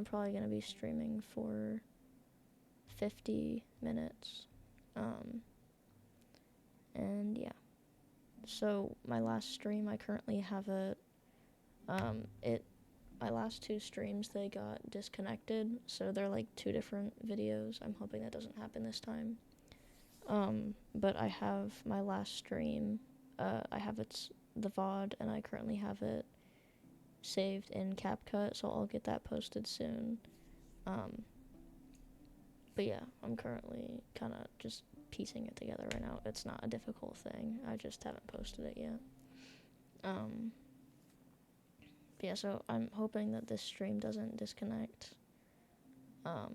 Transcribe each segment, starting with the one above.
probably going to be streaming for 50 minutes. And yeah. So my last stream, I currently have my last 2 streams, they got disconnected, so they're like 2 different videos. I'm hoping that doesn't happen this time. But I have my last stream, I have the VOD, and I currently have it saved in CapCut, so I'll get that posted soon. But yeah, I'm currently kind of just piecing it together right now. It's not a difficult thing, I just haven't posted it yet. But yeah, so I'm hoping that this stream doesn't disconnect. I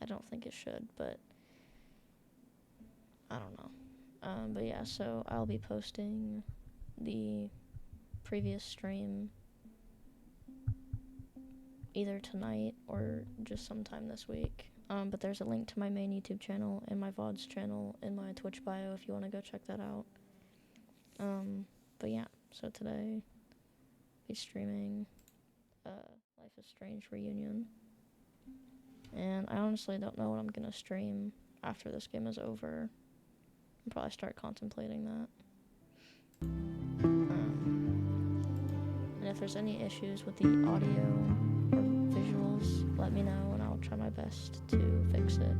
don't think it should, but I don't know. But yeah, so I'll be posting the previous stream either tonight or just sometime this week. But there's a link to my main YouTube channel and my VODs channel in my Twitch bio if you want to go check that out. But yeah, so today I'll be streaming Life is Strange Reunion. And I honestly don't know what I'm gonna stream after this game is over. I'll probably start contemplating that. And if there's any issues with the audio or visuals, let me know and I'll try my best to fix it.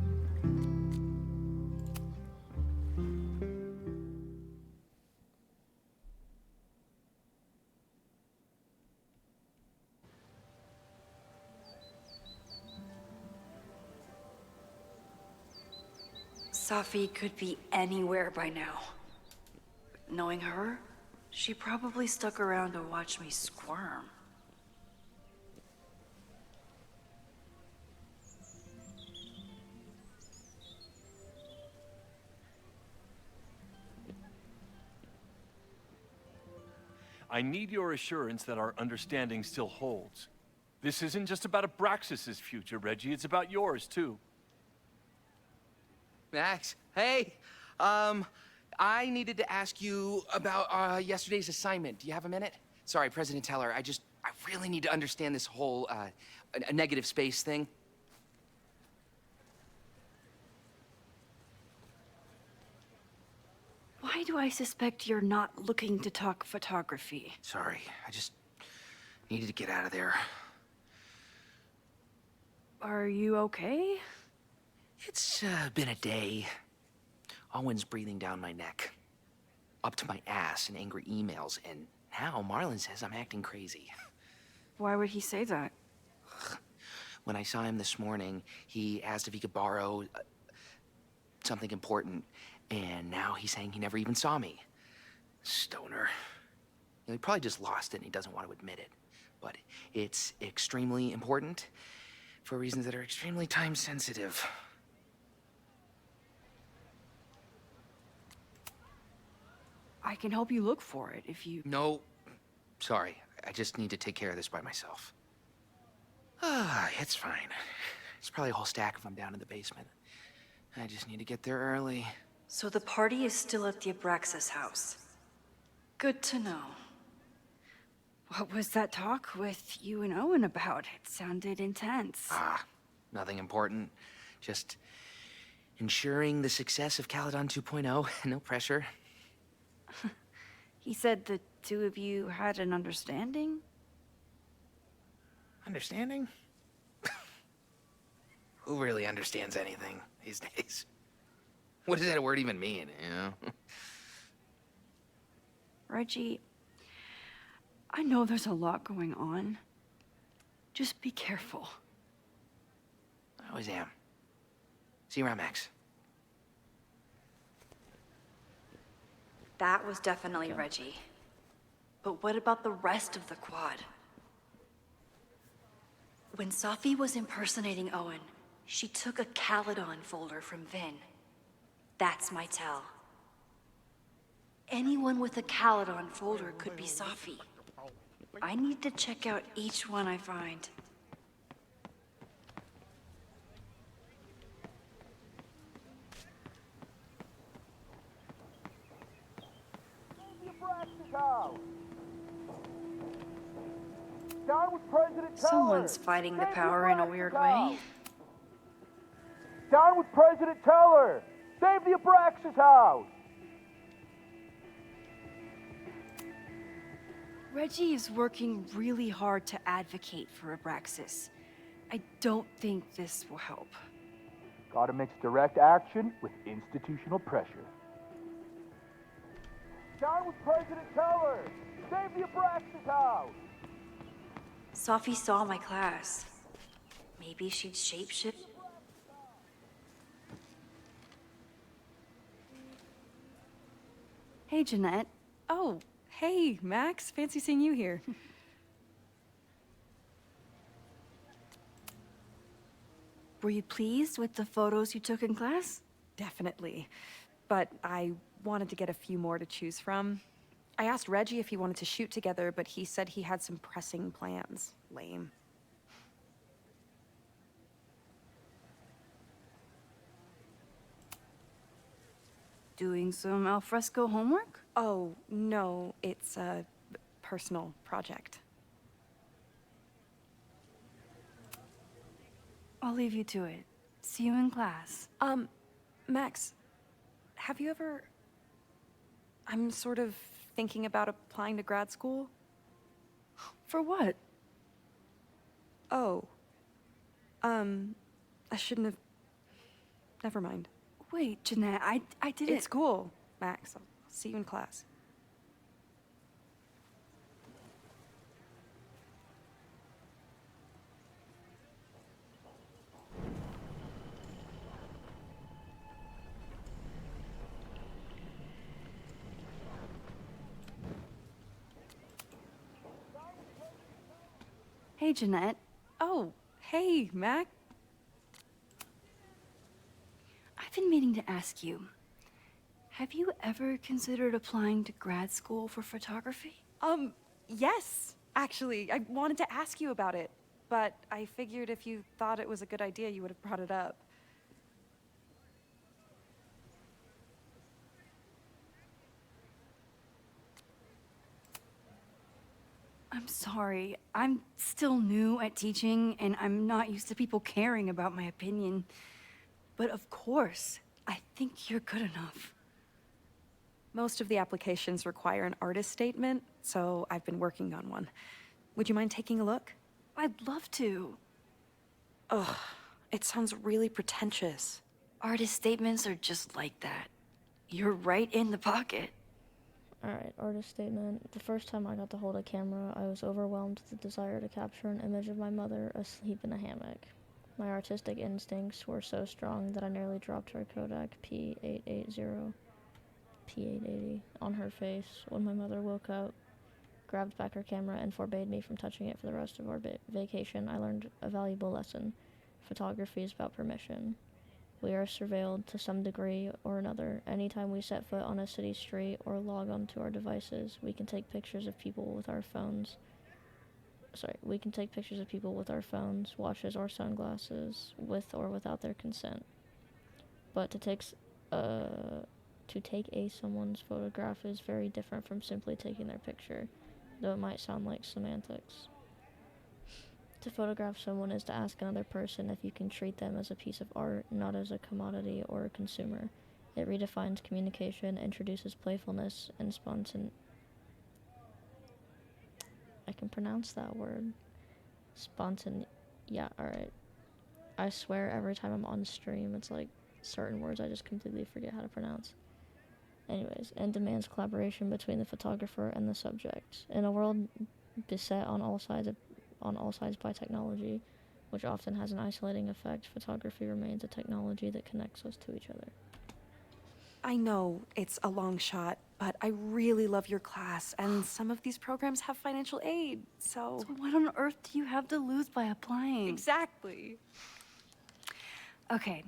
Safi could be anywhere by now. Knowing her, she probably stuck around to watch me squirm. I need your assurance that our understanding still holds. This isn't just about Abraxas's future, Reggie. It's about yours, too. Max, hey! I needed to ask you about yesterday's assignment. Do you have a minute? Sorry, President Teller, I really need to understand this whole, a negative space thing. Why do I suspect you're not looking to talk photography? Sorry, I just needed to get out of there. Are you okay? It's been a day. Owen's breathing down my neck, up to my ass in angry emails, and now Marlon says I'm acting crazy. Why would he say that? When I saw him this morning, he asked if he could borrow something important, and now he's saying he never even saw me. Stoner. You know, he probably just lost it and he doesn't want to admit it. But it's extremely important for reasons that are extremely time sensitive. I can help you look for it if you... No, sorry. I just need to take care of this by myself. Ah, it's fine. It's probably a whole stack if I'm down in the basement. I just need to get there early. So the party is still at the Abraxas house. Good to know. What was that talk with you and Owen about? It sounded intense. Nothing important. Just ensuring the success of Caledon 2.0. No pressure. He said the two of you had an understanding? Understanding? Who really understands anything these days? What does that word even mean, you know? Reggie, I know there's a lot going on. Just be careful. I always am. See you around, Max. That was definitely Reggie. But what about the rest of the quad? When Safi was impersonating Owen, she took a Caledon folder from Vin. That's my tell. Anyone with a Caledon folder could be Safi. I need to check out each one I find. Down with President Teller! Someone's fighting the Save power in a Abraxas weird House! way. Down with President Teller! Save the Abraxas House! Reggie is working really hard to advocate for Abraxas. I don't think this will help. Gotta mix direct action with institutional pressure. Down with President Teller! Save the Abraxas House! Sophie saw my class. Maybe she'd shapeshift. Hey, Jeanette. Oh, hey, Max. Fancy seeing you here. Were you pleased with the photos you took in class? Definitely. But I wanted to get a few more to choose from. I asked Reggie if he wanted to shoot together, but he said he had some pressing plans. Lame. Doing some alfresco homework? Oh, no, it's a personal project. I'll leave you to it. See you in class. Max, have you ever... I'm sort of thinking about applying to grad school. For what? Oh. I shouldn't have... Never mind. Wait, Jeanette, I didn't... It's cool, Max. I'll see you in class. Hey, Jeanette. Oh, hey, Mac. I've been meaning to ask you. Have you ever considered applying to grad school for photography? Yes, actually. I wanted to ask you about it, but I figured if you thought it was a good idea, you would have brought it up. I'm sorry. I'm still new at teaching, and I'm not used to people caring about my opinion. But of course, I think you're good enough. Most of the applications require an artist statement, so I've been working on one. Would you mind taking a look? I'd love to. Ugh, it sounds really pretentious. Artist statements are just like that. You're right in the pocket. Alright, artist statement. The first time I got to hold a camera, I was overwhelmed with the desire to capture an image of my mother asleep in a hammock. My artistic instincts were so strong that I nearly dropped her Kodak P880 on her face when my mother woke up, grabbed back her camera, and forbade me from touching it for the rest of our vacation. I learned a valuable lesson. Photography is about permission. We are surveilled to some degree or another. Anytime we set foot on a city street or log onto our devices, we can take pictures of people with our phones. We can take pictures of people with our phones, watches, or sunglasses, with or without their consent. But to take someone's photograph is very different from simply taking their picture, though it might sound like semantics. To photograph someone is to ask another person if you can treat them as a piece of art, not as a commodity or a consumer. It redefines communication, introduces playfulness and I can pronounce that word. Yeah, alright. I swear every time I'm on stream, it's like certain words I just completely forget how to pronounce. Anyways, and demands collaboration between the photographer and the subject. In a world beset on all sides by technology, which often has an isolating effect, photography remains a technology that connects us to each other. I know it's a long shot, but I really love your class, and some of these programs have financial aid, so... So what on earth do you have to lose by applying? Exactly. Okay,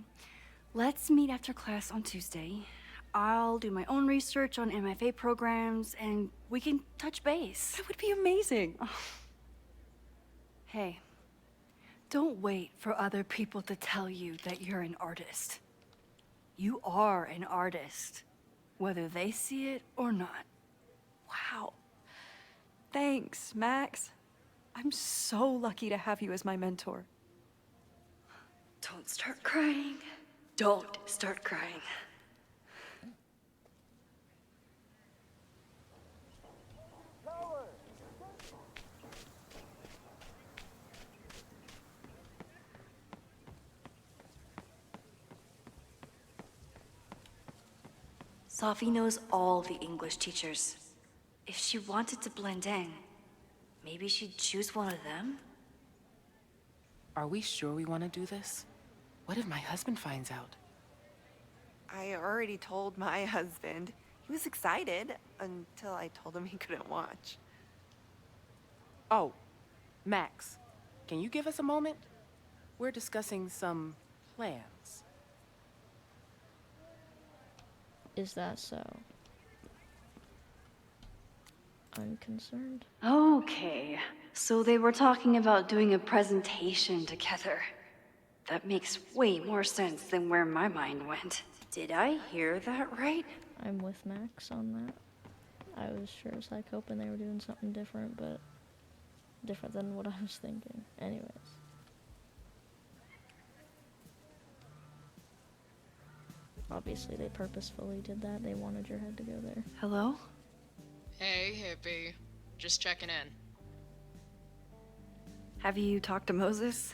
let's meet after class on Tuesday. I'll do my own research on MFA programs, and we can touch base. That would be amazing. Hey, don't wait for other people to tell you that you're an artist. You are an artist, whether they see it or not. Wow. Thanks, Max. I'm so lucky to have you as my mentor. Don't start crying. Don't start crying. Safi knows all the English teachers. If she wanted to blend in, maybe she'd choose one of them? Are we sure we want to do this? What if my husband finds out? I already told my husband. He was excited until I told him he couldn't watch. Oh, Max, can you give us a moment? We're discussing some plans. Is that so? I'm concerned. Okay, so they were talking about doing a presentation together. That makes way more sense than where my mind went. Did I hear that right? I'm with Max on that. I was sure as heck hoping they were doing something different, but different than what I was thinking. Anyways. Obviously, they purposefully did that. They wanted your head to go there. Hello? Hey, hippie. Just checking in. Have you talked to Moses?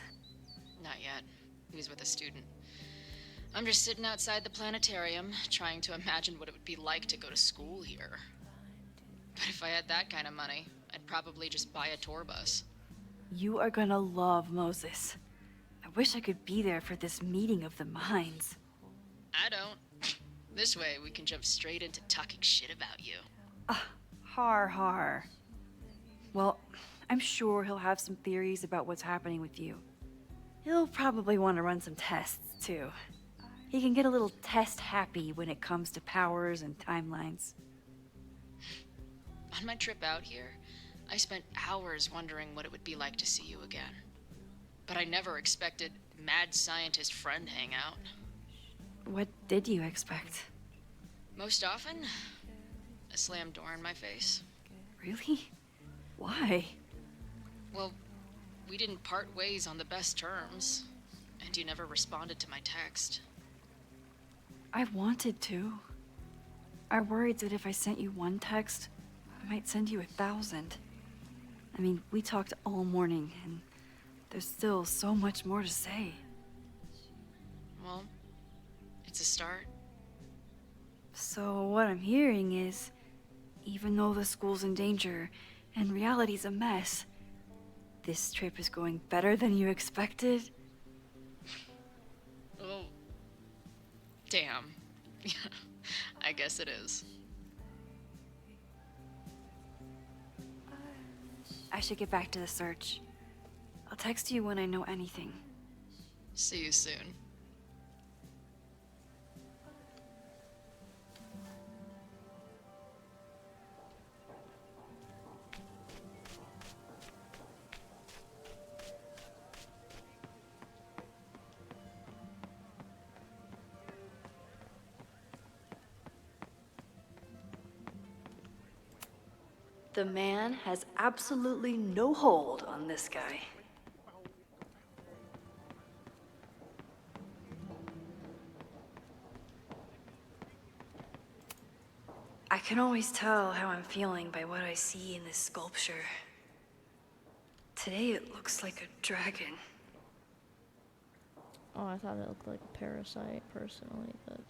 Not yet. He was with a student. I'm just sitting outside the planetarium, trying to imagine what it would be like to go to school here. But if I had that kind of money, I'd probably just buy a tour bus. You are gonna love Moses. I wish I could be there for this meeting of the minds. I don't. This way, we can jump straight into talking shit about you. Har har. Well, I'm sure he'll have some theories about what's happening with you. He'll probably want to run some tests, too. He can get a little test happy when it comes to powers and timelines. On my trip out here, I spent hours wondering what it would be like to see you again. But I never expected mad scientist friend hangout. What did you expect? Most often, a slammed door in my face. Really? Why? Well, we didn't part ways on the best terms, and you never responded to my text. I wanted to. I worried that if I sent you one text, I might send you 1,000. I mean, we talked all morning, and there's still so much more to say. Well, it's a start. So what I'm hearing is, even though the school's in danger and reality's a mess, this trip is going better than you expected? Oh, damn. I guess it is. I should get back to the search. I'll text you when I know anything. See you soon. The man has absolutely no hold on this guy. I can always tell how I'm feeling by what I see in this sculpture. Today it looks like a dragon. Oh, I thought it looked like a parasite, personally, but...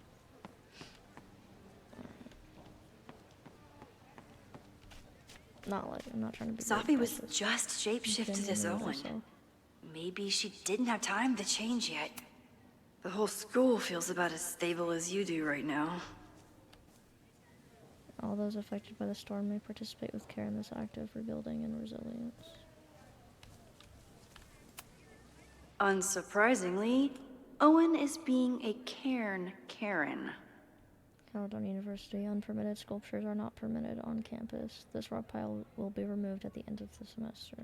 Not like, I'm not trying to be... Safi was racist. just shapeshifted as Genuinely Owen. so. Maybe she didn't have time to change yet. The whole school feels about as stable as you do right now. All those affected by the storm may participate with care in this act of rebuilding and resilience. Unsurprisingly, Owen is being a cairn Karen. Caledon University, unpermitted sculptures are not permitted on campus. This rock pile will be removed at the end of the semester.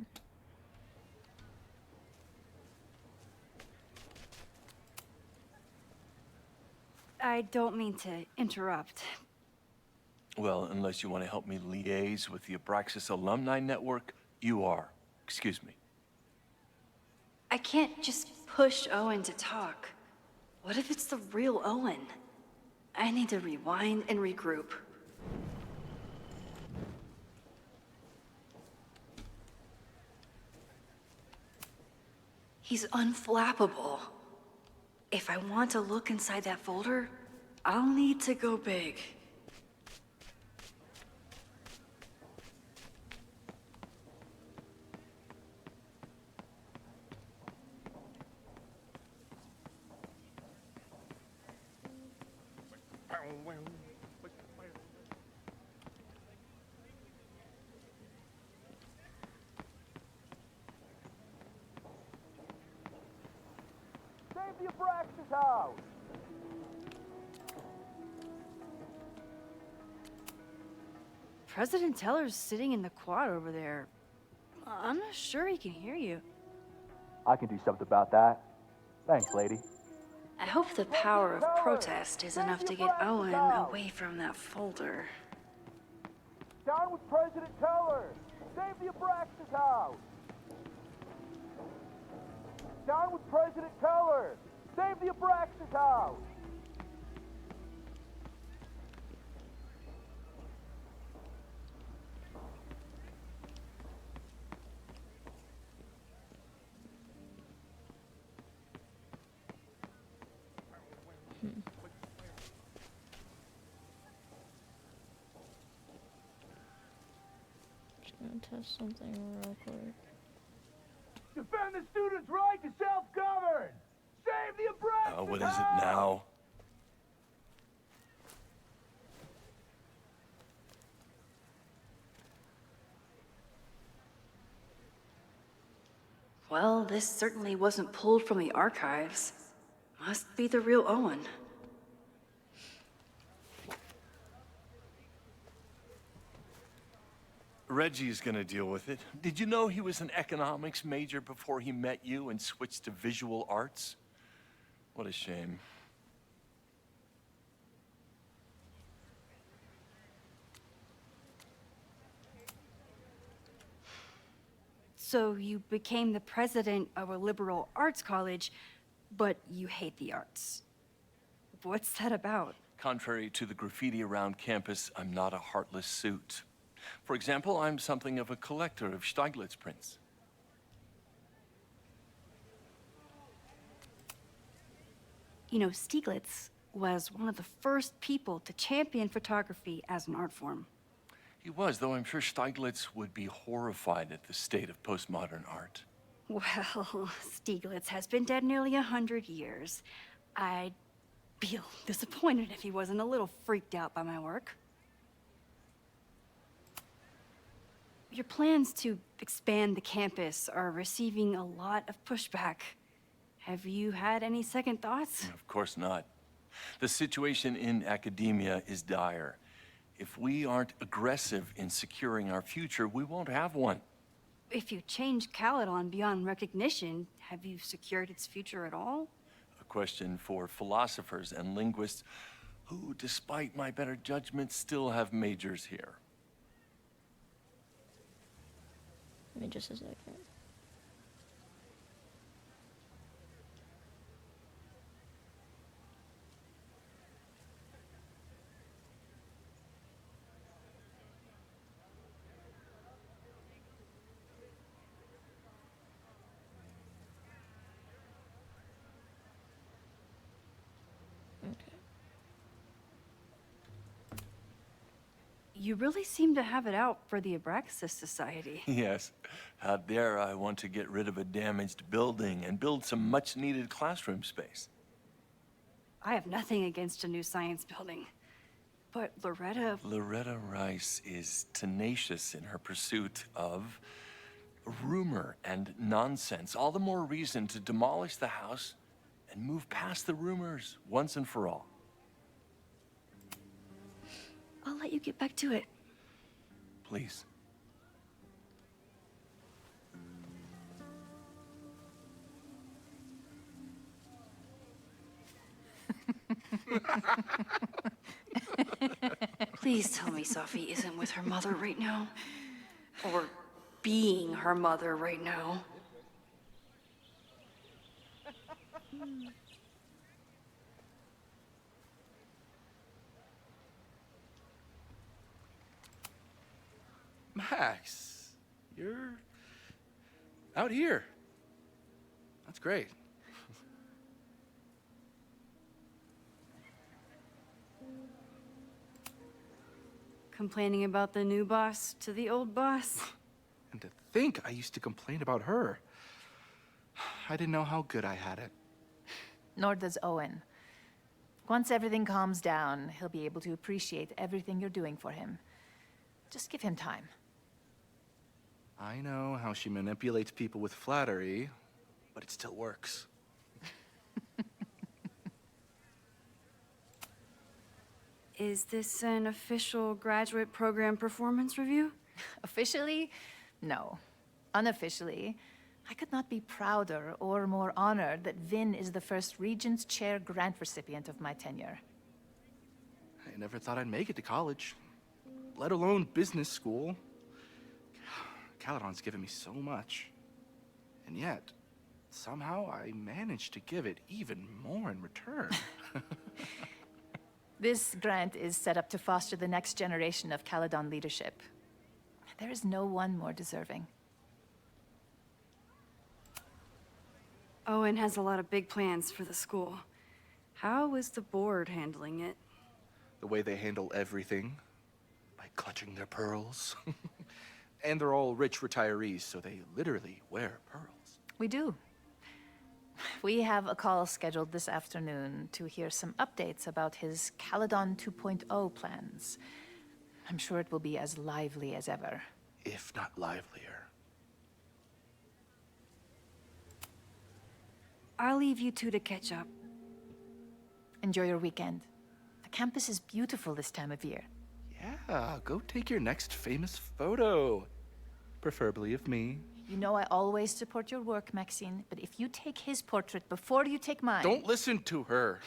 I don't mean to interrupt. Well, unless you want to help me liaise with the Abraxas Alumni Network, you are. Excuse me. I can't just push Owen to talk. What if it's the real Owen? I need to rewind and regroup. He's unflappable. If I want to look inside that folder, I'll need to go big. Save the Abraxas house! President Teller's sitting in the quad over there. I'm not sure he can hear you. I can do something about that. Thanks, lady. I hope the power of protest is enough to get Owen away from that folder. Down with President Teller! Save the Abraxas house! Down with President Teller! Save the Abraxas house! Just gonna test something real quick. Defend the students' right to self-govern! Save the Abraxas What is it now? Well, this certainly wasn't pulled from the archives. Must be the real Owen. Reggie's gonna deal with it. Did you know he was an economics major before he met you and switched to visual arts? What a shame. So you became the president of a liberal arts college, but you hate the arts. What's that about? Contrary to the graffiti around campus, I'm not a heartless suit. For example, I'm something of a collector of Stieglitz prints. You know, Stieglitz was one of the first people to champion photography as an art form. He was, though I'm sure Stieglitz would be horrified at the state of postmodern art. Well, Stieglitz has been dead nearly 100 years. I'd be disappointed if he wasn't a little freaked out by my work. Your plans to expand the campus are receiving a lot of pushback. Have you had any second thoughts? Of course not. The situation in academia is dire. If we aren't aggressive in securing our future, we won't have one. If you change Caledon beyond recognition, have you secured its future at all? A question for philosophers and linguists who, despite my better judgment, still have majors here. Give me just a second. You really seem to have it out for the Abraxas Society. Yes. Out there, I want to get rid of a damaged building and build some much-needed classroom space. I have nothing against a new science building. But Loretta Rice is tenacious in her pursuit of rumor and nonsense. All the more reason to demolish the house and move past the rumors once and for all. I'll let you get back to it. Please. Please tell me Safi isn't with her mother right now. Or being her mother right now. Max, you're out here. That's great. Complaining about the new boss to the old boss? And to think I used to complain about her. I didn't know how good I had it. Nor does Owen. Once everything calms down, he'll be able to appreciate everything you're doing for him. Just give him time. I know how she manipulates people with flattery, but it still works. Is this an official graduate program performance review? Officially, no. Unofficially, I could not be prouder or more honored that Vin is the first Regents Chair grant recipient of my tenure. I never thought I'd make it to college, let alone business school. Caledon's given me so much. And yet, somehow I managed to give it even more in return. This grant is set up to foster the next generation of Caledon leadership. There is no one more deserving. Owen has a lot of big plans for the school. How is the board handling it? The way they handle everything, by clutching their pearls. And they're all rich retirees, so they literally wear pearls. We do. We have a call scheduled this afternoon to hear some updates about his Caledon 2.0 plans. I'm sure it will be as lively as ever. If not livelier. I'll leave you two to catch up. Enjoy your weekend. The campus is beautiful this time of year. Yeah, go take your next famous photo. Preferably of me. You know I always support your work, Maxine, but if you take his portrait before you take mine... Don't listen to her.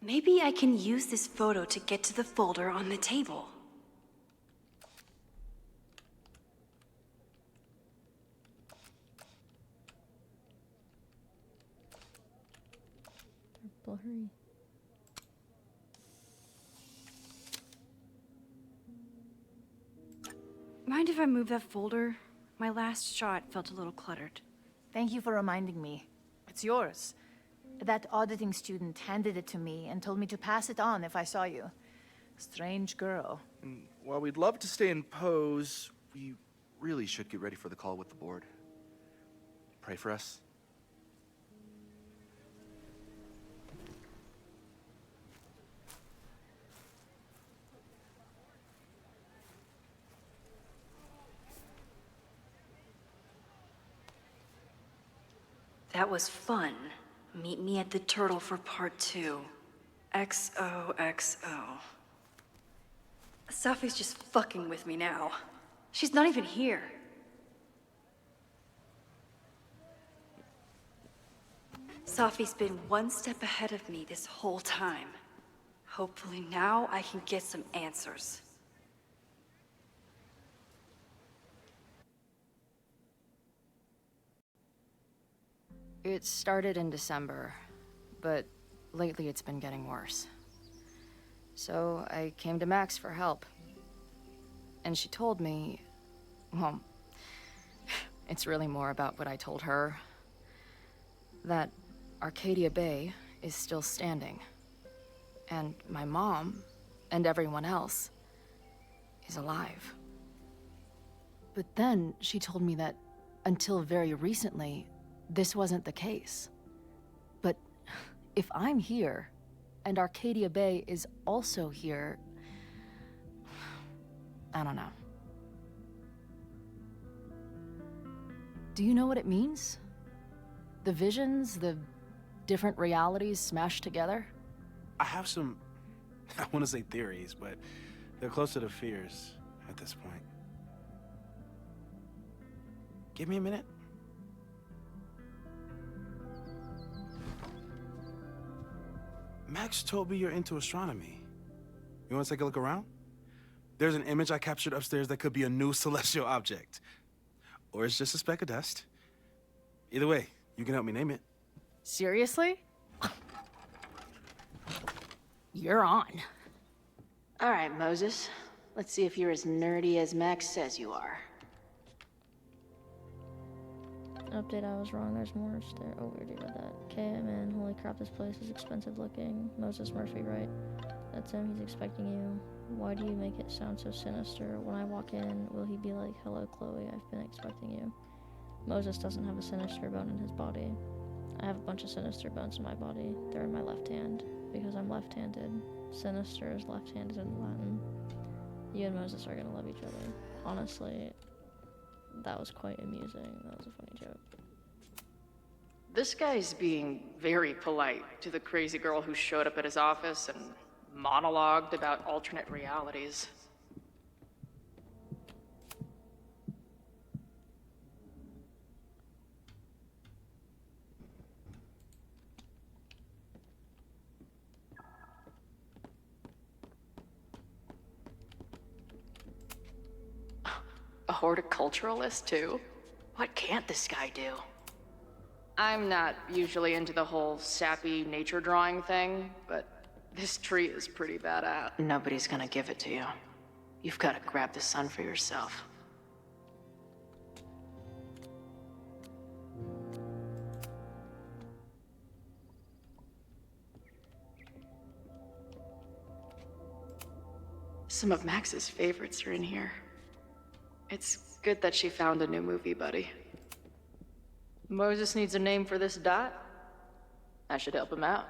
Maybe I can use this photo to get to the folder on the table. They're blurry. Mind if I move that folder? My last shot felt a little cluttered. Thank you for reminding me. It's yours. That auditing student handed it to me and told me to pass it on if I saw you. Strange girl. And while we'd love to stay in pose, we really should get ready for the call with the board. Pray for us. That was fun. Meet me at the Turtle for part 2. XOXO. Safi's just fucking with me now. She's not even here. Safi's been one step ahead of me this whole time. Hopefully now I can get some answers. It started in December, but lately it's been getting worse. So I came to Max for help. And she told me, well, it's really more about what I told her. That Arcadia Bay is still standing. And my mom, and everyone else, is alive. But then she told me that until very recently, this wasn't the case. But if I'm here, and Arcadia Bay is also here, I don't know. Do you know what it means? The visions, the different realities smashed together? I have some, I want to say theories, but they're closer to fears at this point. Give me a minute. Max told me you're into astronomy. You want to take a look around? There's an image I captured upstairs that could be a new celestial object. Or it's just a speck of dust. Either way, you can help me name it. Seriously? You're on. All right, Moses. Let's see if you're as nerdy as Max says you are. Update, I was wrong. There's more upstairs. Oh, we already read that. Okay, man. Holy crap, this place is expensive looking. Moses Murphy, right? That's him. He's expecting you. Why do you make it sound so sinister? When I walk in, will he be like, hello, Chloe, I've been expecting you? Moses doesn't have a sinister bone in his body. I have a bunch of sinister bones in my body. They're in my left hand, because I'm left-handed. Sinister is left-handed in Latin. You and Moses are gonna love each other. Honestly, that was quite amusing. That was a funny joke. This guy's being very polite to the crazy girl who showed up at his office and monologued about alternate realities. A horticulturalist, too? What can't this guy do? I'm not usually into the whole sappy nature drawing thing, but this tree is pretty badass. Nobody's gonna give it to you. You've gotta grab the sun for yourself. Some of Max's favorites are in here. It's good that she found a new movie buddy. Moses needs a name for this dot. I should help him out.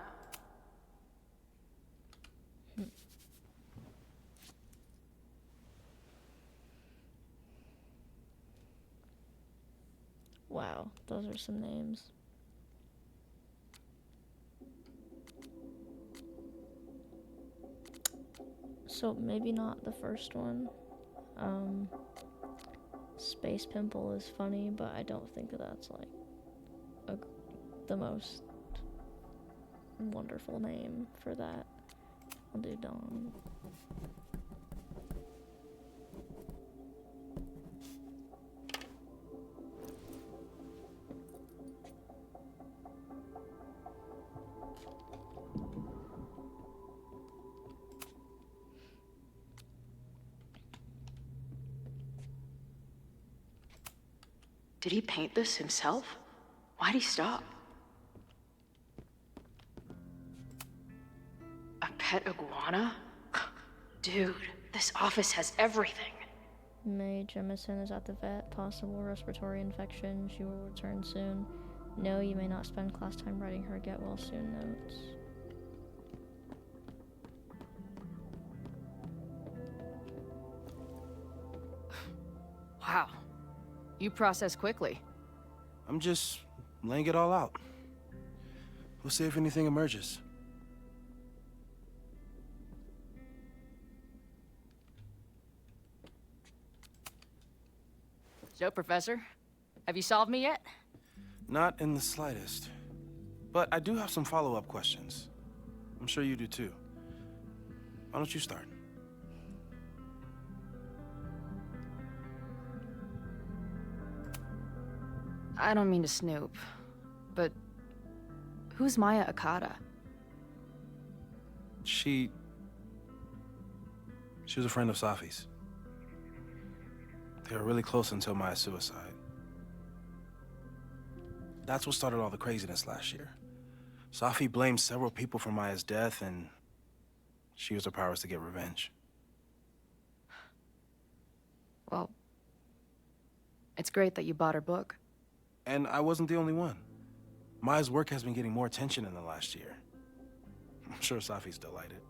Wow, those are some names. So maybe not the first one. Space Pimple is funny, but I don't think that's like the most wonderful name for that. I'll do Dawn. Did he paint this himself? Why'd he stop? A pet iguana? Dude, this office has everything. May Jemison is at the vet. Possible respiratory infection. She will return soon. No, you may not spend class time writing her get well soon notes. Wow. You process quickly. I'm just laying it all out. We'll see if anything emerges. So, Professor, have you solved me yet? Not in the slightest. But I do have some follow-up questions. I'm sure you do too. Why don't you start? I don't mean to snoop, but who's Maya Okada? She was a friend of Safi's. They were really close until Maya's suicide. That's what started all the craziness last year. Safi blamed several people for Maya's death, and she used her powers to get revenge. Well, it's great that you bought her book. And I wasn't the only one. Maya's work has been getting more attention in the last year. I'm sure Safi's delighted.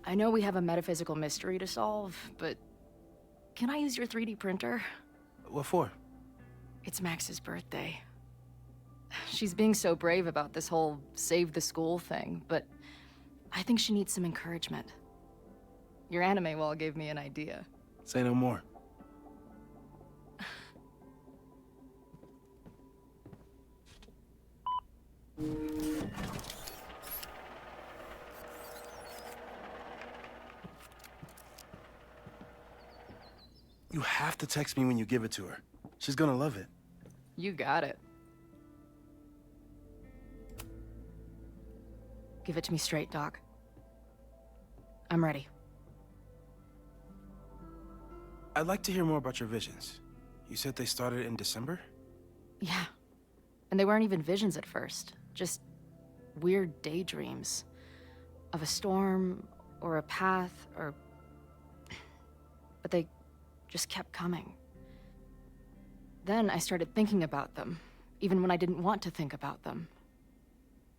I know we have a metaphysical mystery to solve, but can I use your 3D printer? What for? It's Max's birthday. She's being so brave about this whole save the school thing, but I think she needs some encouragement. Your anime wall gave me an idea. Say no more. have to text me when you give it to her. She's gonna love it. You got it. Give it to me straight, Doc. I'm ready. I'd like to hear more about your visions. You said they started in December? Yeah. And they weren't even visions at first. Just weird daydreams. Of a storm, or a path, or... But they just kept coming. Then I started thinking about them, even when I didn't want to think about them.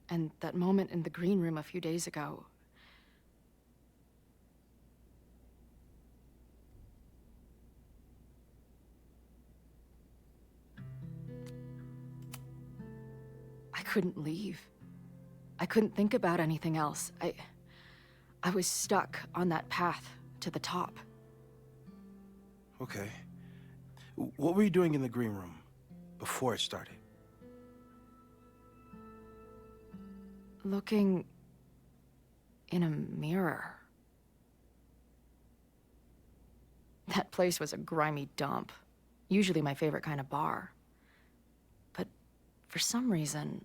And that moment in the green room a few days ago... I couldn't leave. I couldn't think about anything else. I was stuck on that path to the top. Okay. What were you doing in the green room before it started? Looking in a mirror. That place was a grimy dump. Usually my favorite kind of bar. But for some reason,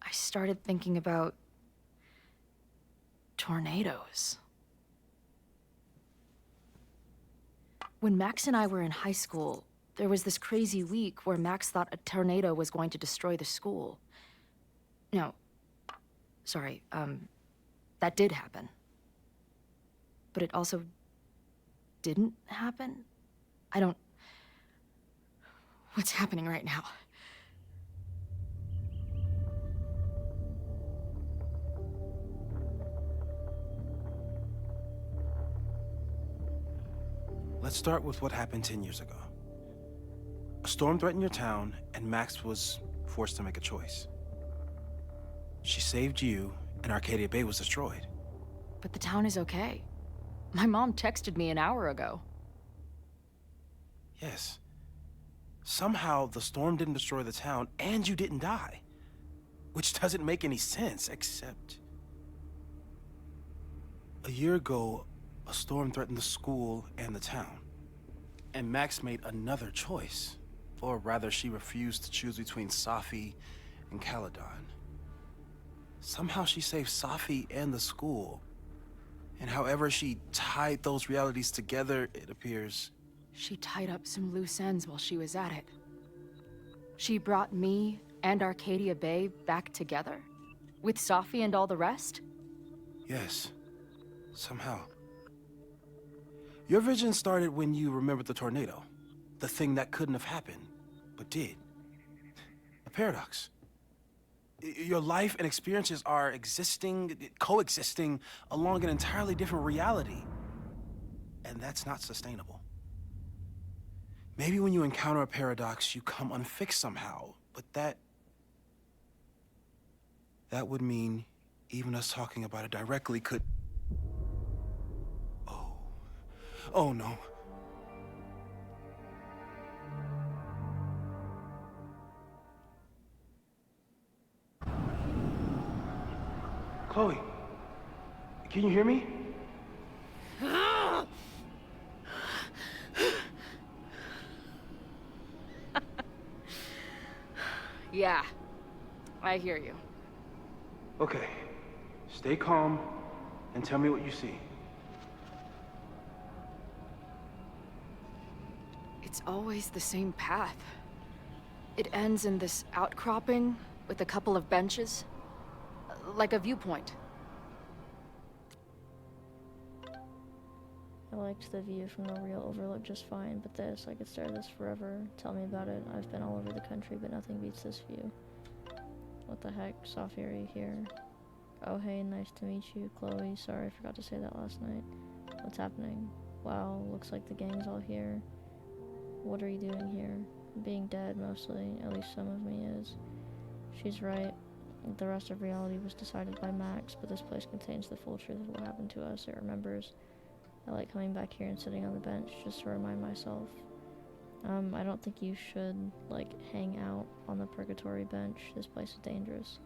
I started thinking about tornadoes. When Max and I were in high school, there was this crazy week where Max thought a tornado was going to destroy the school. No, sorry, that did happen. But it also didn't happen? What's happening right now? Let's start with what happened 10 years ago. A storm threatened your town, and Max was forced to make a choice. She saved you, and Arcadia Bay was destroyed. But the town is okay. My mom texted me an hour ago. Yes. Somehow, the storm didn't destroy the town, and you didn't die. Which doesn't make any sense, except... A year ago, a storm threatened the school and the town. And Max made another choice. Or rather, she refused to choose between Safi and Caledon. Somehow she saved Safi and the school. And however she tied those realities together, it appears... She tied up some loose ends while she was at it. She brought me and Arcadia Bay back together? With Safi and all the rest? Yes. Somehow. Your vision started when you remembered the tornado. The thing that couldn't have happened, but did. A paradox. Your life and experiences are coexisting along an entirely different reality. And that's not sustainable. Maybe when you encounter a paradox, you come unfixed somehow, but that would mean even us talking about it directly could... Oh no. Chloe, can you hear me? Yeah, I hear you. Okay, stay calm and tell me what you see. It's always the same path. It ends in this outcropping with a couple of benches, like a viewpoint. I liked the view from the real overlook just fine, but this, I could stare at this forever. Tell me about it. I've been all over the country, but nothing beats this view. What the heck? Safi, are you here? Oh hey, nice to meet you. Chloe, sorry I forgot to say that last night. What's happening? Wow, looks like the gang's all here. What are you doing here? Being dead, mostly. At least some of me is. She's right. The rest of reality was decided by Max, but this place contains the full truth of what happened to us. It remembers. I like coming back here and sitting on the bench just to remind myself. I don't think you should, like, hang out on the purgatory bench. This place is dangerous.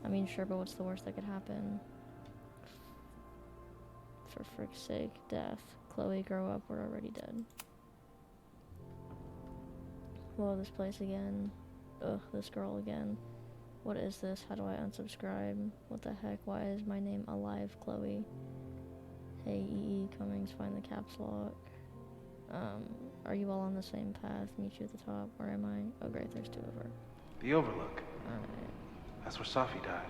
I mean, sure, but what's the worst that could happen? For frick's sake, death. Chloe, grow up, we're already dead. Whoa, this place again. Ugh, this girl again. What is this? How do I unsubscribe? What the heck? Why is my name Alive Chloe? Hey, EE Cummings, find the caps lock. Are you all on the same path? Meet you at the top. Where am I? Oh great, there's two of her. The Overlook. Alright. That's where Safi died.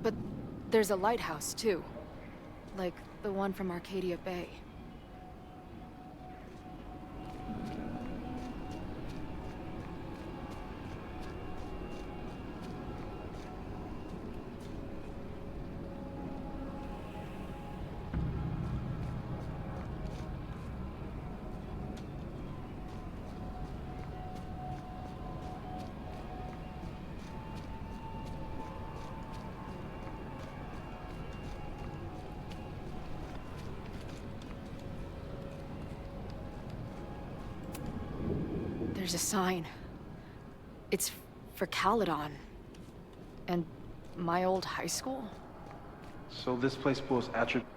But there's a lighthouse, too. Like the one from Arcadia Bay. There's a sign. It's for Caledon. And my old high school. So this place pulls attributes.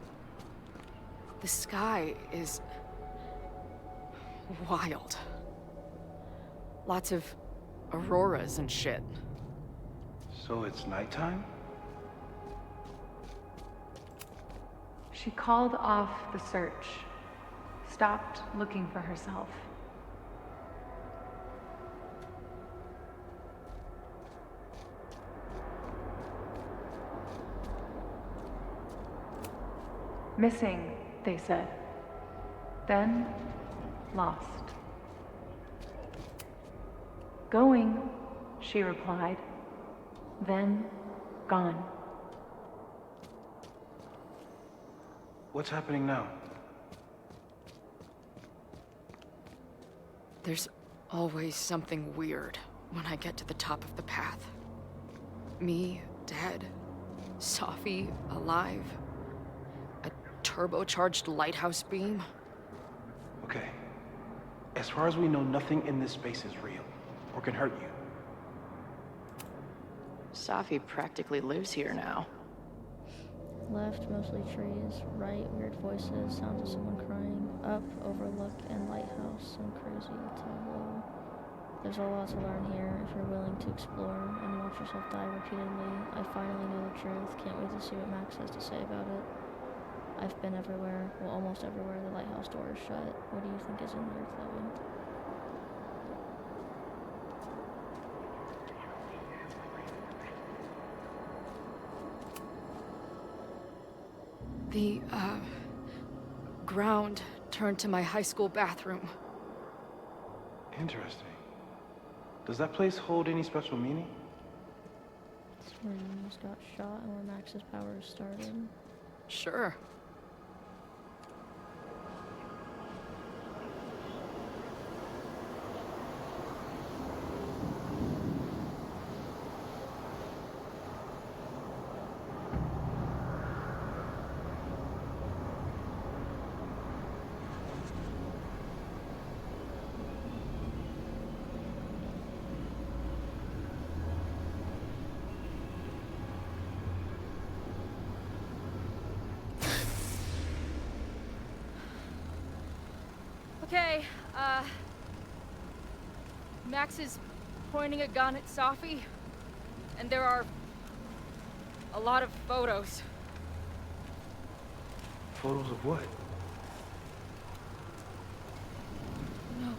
The sky is wild. Lots of auroras and shit. So it's nighttime? She called off the search, stopped looking for herself. Missing, they said. Then, lost. Going, she replied. Then, gone. What's happening now? There's always something weird when I get to the top of the path. Me, dead. Safi, alive. A turbocharged lighthouse beam. Okay. As far as we know, nothing in this space is real or can hurt you. Safi practically lives here now. Left, mostly trees. Right, weird voices, sounds of someone crying. Up, overlook, and lighthouse. Some crazy tableau. There's a lot to learn here if you're willing to explore and watch yourself die repeatedly. I finally know the truth. Can't wait to see what Max has to say about it. I've been everywhere. Well, almost everywhere. The lighthouse door is shut. What do you think is in there, Chloe? The, ground turned to my high school bathroom. Interesting. Does that place hold any special meaning? It's where you almost got shot and where Max's powers started. Sure. Okay, Max is pointing a gun at Safi, and there are a lot of photos. Photos of what? No.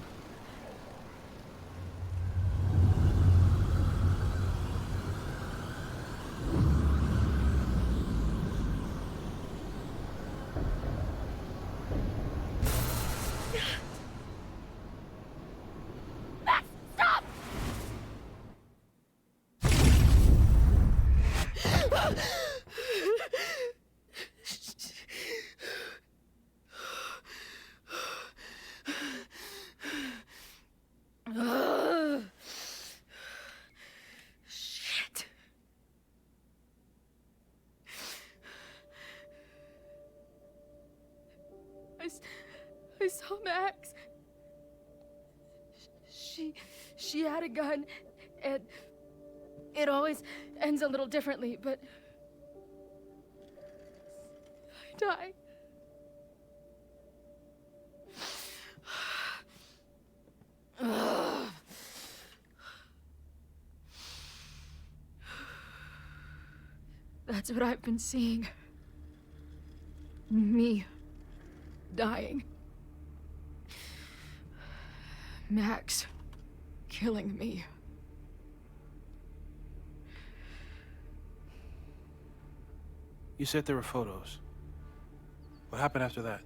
Shit. I saw Max. She had a gun, and it always ends a little differently, but I died. That's what I've been seeing. Me dying. Max killing me. You said there were photos. What happened after that?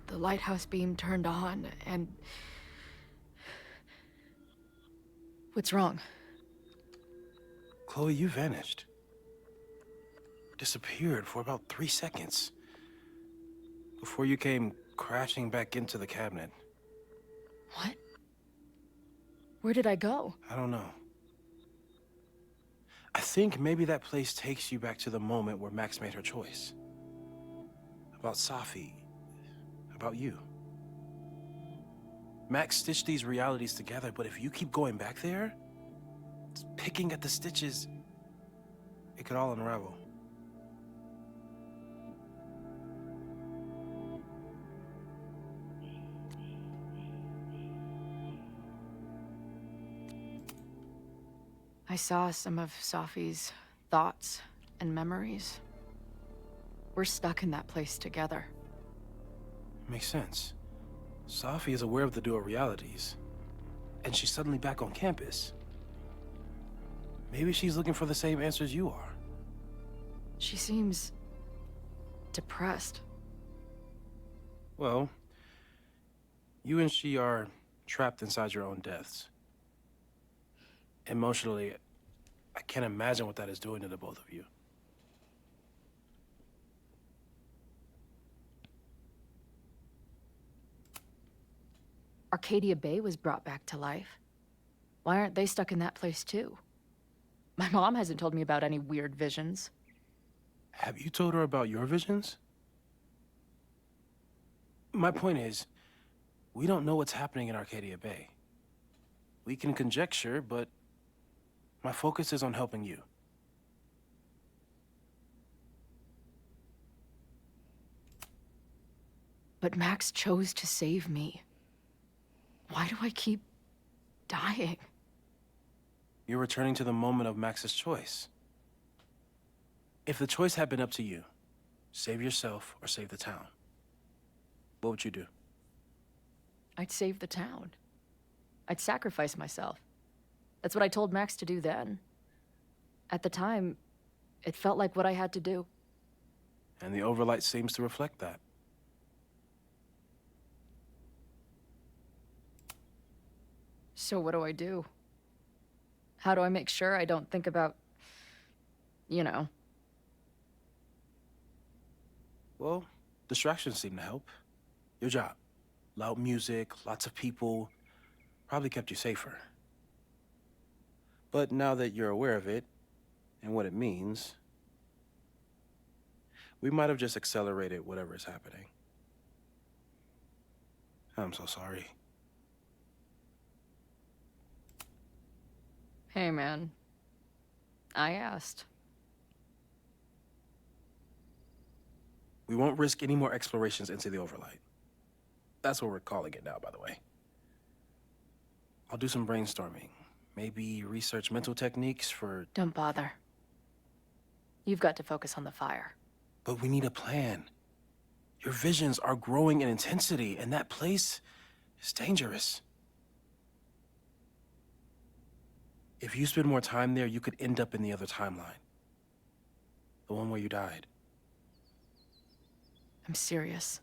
The lighthouse beam turned on, and... What's wrong? Chloe, you vanished. Disappeared for about 3 seconds. Before you came crashing back into the cabinet. What? Where did I go? I don't know. I think maybe that place takes you back to the moment where Max made her choice. About Safi. About you. Max stitched these realities together, but if you keep going back there, picking at the stitches, it could all unravel. I saw some of Safi's thoughts and memories. We're stuck in that place together. Makes sense. Safi is aware of the dual realities, and she's suddenly back on campus. Maybe she's looking for the same answers you are. She seems... depressed. Well, you and she are trapped inside your own deaths. Emotionally, I can't imagine what that is doing to the both of you. Arcadia Bay was brought back to life. Why aren't they stuck in that place too? My mom hasn't told me about any weird visions. Have you told her about your visions? My point is, we don't know what's happening in Arcadia Bay. We can conjecture, but my focus is on helping you. But Max chose to save me. Why do I keep dying? You're returning to the moment of Max's choice. If the choice had been up to you, save yourself or save the town, what would you do? I'd save the town. I'd sacrifice myself. That's what I told Max to do then. At the time, it felt like what I had to do. And the overlight seems to reflect that. So what do I do? How do I make sure I don't think about, you know? Well, distractions seem to help. Your job. Loud music, lots of people, probably kept you safer. But now that you're aware of it, and what it means, we might have just accelerated whatever is happening. I'm so sorry. Hey, man. I asked. We won't risk any more explorations into the Overlight. That's what we're calling it now, by the way. I'll do some brainstorming. Maybe research mental techniques for... Don't bother. You've got to focus on the fire. But we need a plan. Your visions are growing in intensity, and that place is dangerous. If you spend more time there, you could end up in the other timeline. The one where you died. I'm serious.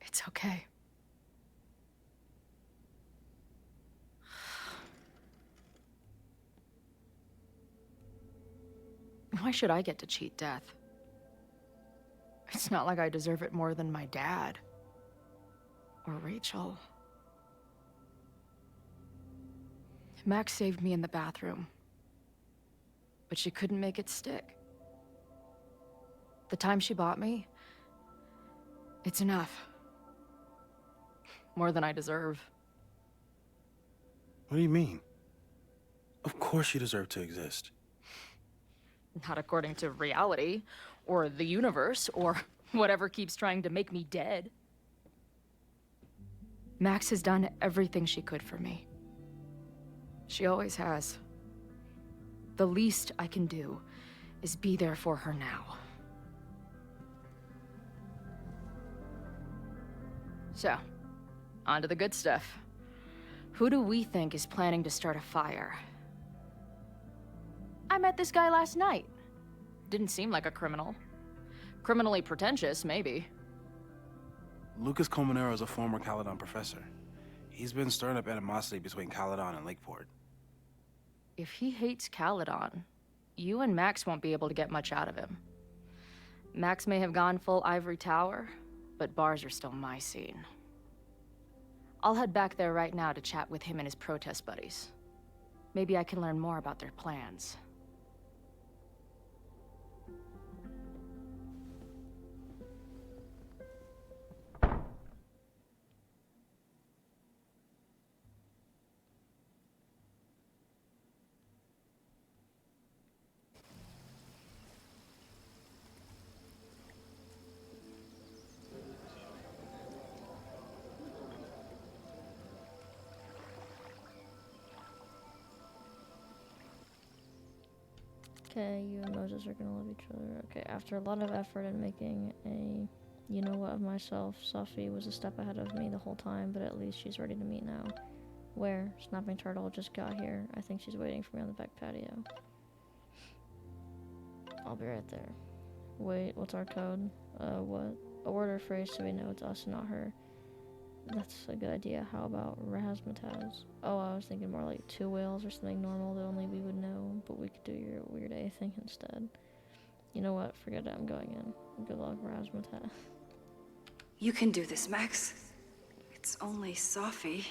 It's okay. Why should I get to cheat death? It's not like I deserve it more than my dad. Or Rachel. Max saved me in the bathroom. But she couldn't make it stick. The time she bought me, it's enough. More than I deserve. What do you mean? Of course you deserve to exist. Not according to reality, or the universe, or whatever keeps trying to make me dead. Max has done everything she could for me. She always has. The least I can do is be there for her now. So, on to the good stuff. Who do we think is planning to start a fire? I met this guy last night. Didn't seem like a criminal. Criminally pretentious, maybe. Lucas Colmenero is a former Caledon professor. He's been stirring up animosity between Caledon and Lakeport. If he hates Caledon, you and Max won't be able to get much out of him. Max may have gone full Ivory Tower, but bars are still my scene. I'll head back there right now to chat with him and his protest buddies. Maybe I can learn more about their plans. Okay, you and Moses are gonna love each other. Okay, after a lot of effort in making a you-know-what of myself, Sophie was a step ahead of me the whole time, but at least she's ready to meet now. Where? Snapping Turtle just got here. I think she's waiting for me on the back patio. I'll be right there. Wait, what's our code? What? A word or phrase so we know it's us and not her. That's a good idea. How about razzmatazz? Oh, I was thinking more like two whales or something normal that only we would know, but we could do your weird A thing instead. You know what? Forget it. I'm going in. Good luck, razzmatazz. You can do this, Max. It's only Sophie.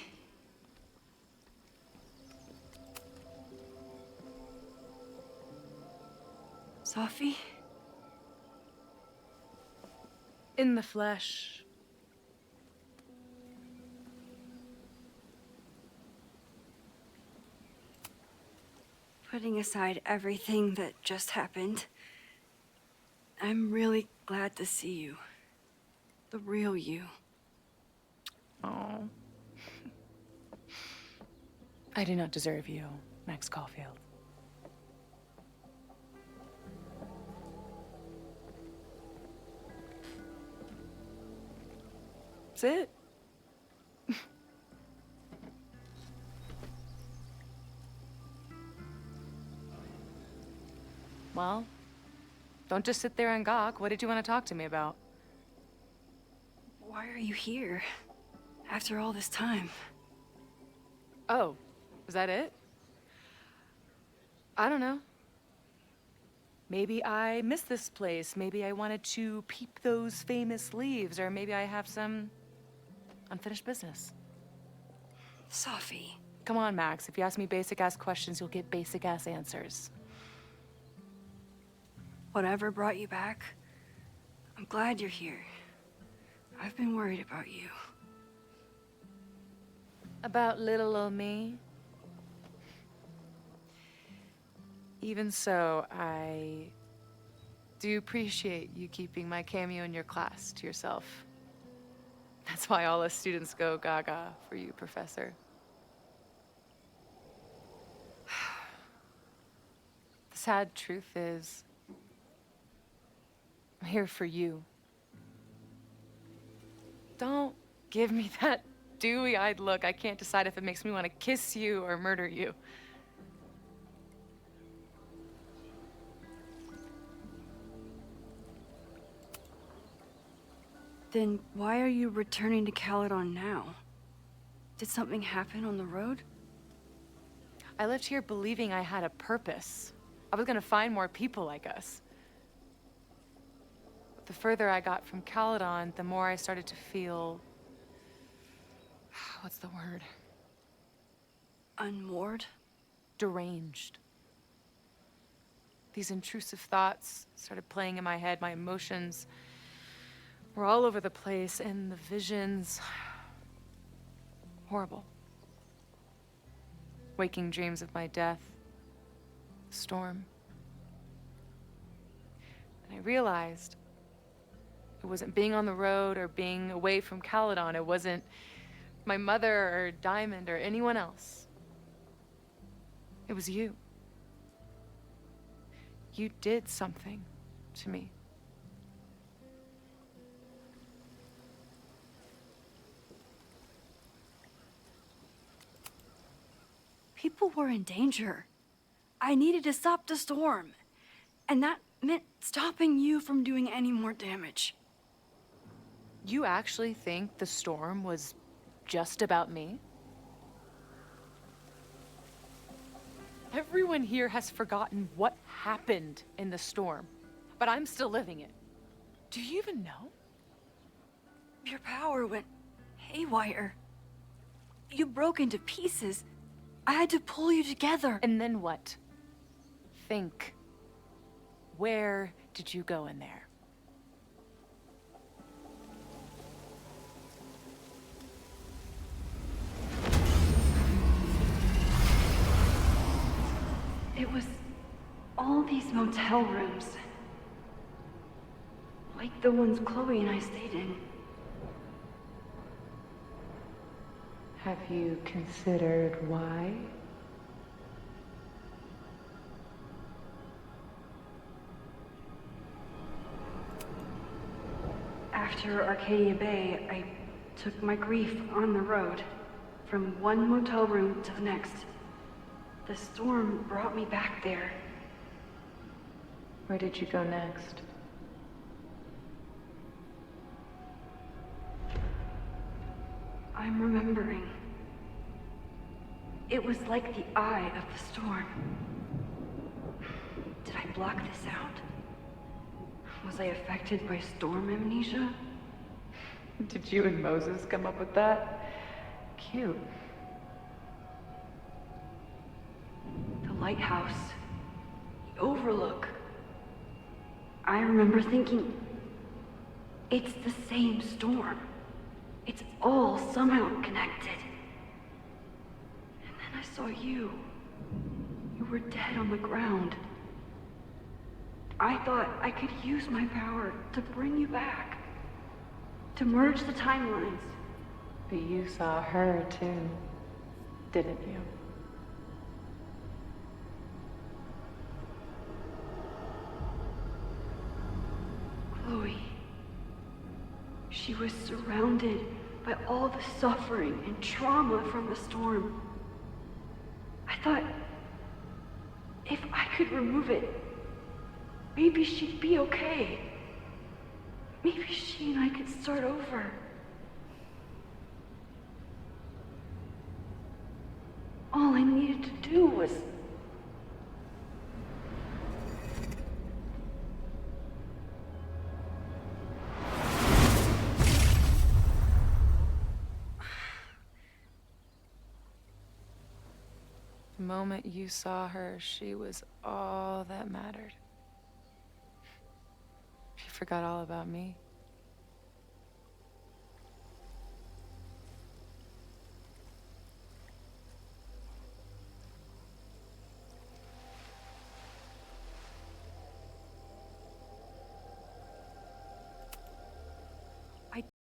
Sophie? In the flesh. Putting aside everything that just happened, I'm really glad to see you. The real you. Oh. I do not deserve you, Max Caulfield. That's it. Well, don't just sit there and gawk. What did you want to talk to me about? Why are you here? After all this time? Oh, is that it? I don't know. Maybe I miss this place. Maybe I wanted to peep those famous leaves, or maybe I have some unfinished business. Sophie. Come on, Max. If you ask me basic-ass questions, you'll get basic-ass answers. Whatever brought you back, I'm glad you're here. I've been worried about you. About little old me? Even so, I do appreciate you keeping my cameo in your class to yourself. That's why all us students go gaga for you, Professor. The sad truth is, I'm here for you. Don't give me that dewy-eyed look. I can't decide if it makes me want to kiss you or murder you. Then why are you returning to Caledon now? Did something happen on the road? I left here believing I had a purpose. I was gonna find more people like us. But the further I got from Caledon, the more I started to feel... what's the word? Unmoored? Deranged. These intrusive thoughts started playing in my head. My emotions were all over the place, and the visions... horrible. Waking dreams of my death. Storm. And I realized it wasn't being on the road or being away from Caledon. It wasn't my mother or Diamond or anyone else. It was you. You did something to me. People were in danger. I needed to stop the storm. And that meant stopping you from doing any more damage. You actually think the storm was just about me? Everyone here has forgotten what happened in the storm, but I'm still living it. Do you even know? Your power went haywire. You broke into pieces. I had to pull you together. And then what? Think. Where did you go in there? It was all these motel rooms. Like the ones Chloe and I stayed in. Have you considered why? After Arcadia Bay, I took my grief on the road, from one motel room to the next. The storm brought me back there. Where did you go next? I'm remembering. It was like the eye of the storm. Did I block this out? Was I affected by storm amnesia? Did you and Moses come up with that? Cute. The lighthouse. The overlook. I remember thinking, it's the same storm. It's all somehow connected. And then I saw you. You were dead on the ground. I thought I could use my power to bring you back. To merge the timelines. But you saw her too, didn't you? Chloe. She was surrounded by all the suffering and trauma from the storm. I thought, if I could remove it, maybe she'd be okay. Maybe she and I could start over. All I needed to do was... The moment you saw her, she was all that mattered. You forgot all about me.